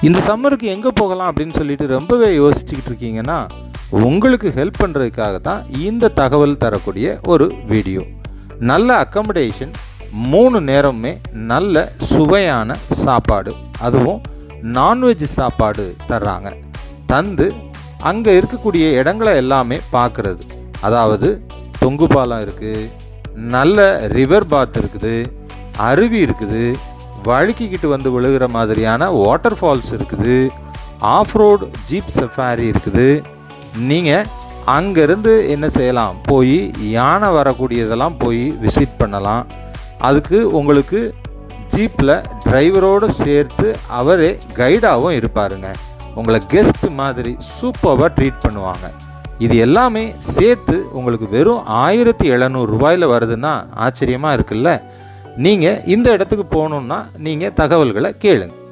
இந்த சம்மருக்கு எங்கே போகலாம் அப்படின்னு சொல்லிட்டு ரொம்பவே யோசிச்சுக்கிட்டு இருக்கீங்கன்னா உங்களுக்கு ஹெல்ப் பண்ணுறதுக்காக தான் இந்த தகவல் தரக்கூடிய ஒரு வீடியோ. நல்ல அக்கமடேஷன், 3 நேரமுமே நல்ல சுவையான சாப்பாடு, அதுவும் நான்வெஜ் சாப்பாடு தர்றாங்க. தந்து அங்கே இருக்கக்கூடிய இடங்களை எல்லாமே பார்க்குறது, அதாவது தொங்கு பாலம் இருக்குது, நல்ல ரிவர் பாத் இருக்குது, அருவி இருக்குது, வழுக்கிக்கிட்டு வந்து விழுகிற மாதிரியான வாட்டர் ஃபால்ஸ் இருக்குது, ஆஃப் ரோடு ஜீப் சஃபாரி இருக்குது. நீங்கள் அங்கேருந்து என்ன செய்யலாம், போய் யானை வரக்கூடியதெல்லாம் போய் விசிட் பண்ணலாம். அதுக்கு உங்களுக்கு ஜீப்பில் டிரைவரோடு சேர்த்து அவரே கைடாகவும் இருப்பாருங்க. உங்களை கெஸ்ட் மாதிரி சூப்பராக ட்ரீட் பண்ணுவாங்க. இது எல்லாமே சேர்த்து உங்களுக்கு வெறும் 1700 ரூபாயில் வருதுன்னா ஆச்சரியமாக இருக்குல்ல. நீங்கள் இந்த இடத்துக்கு போகணுன்னா நீங்கள் தகவல்களை கேளுங்க.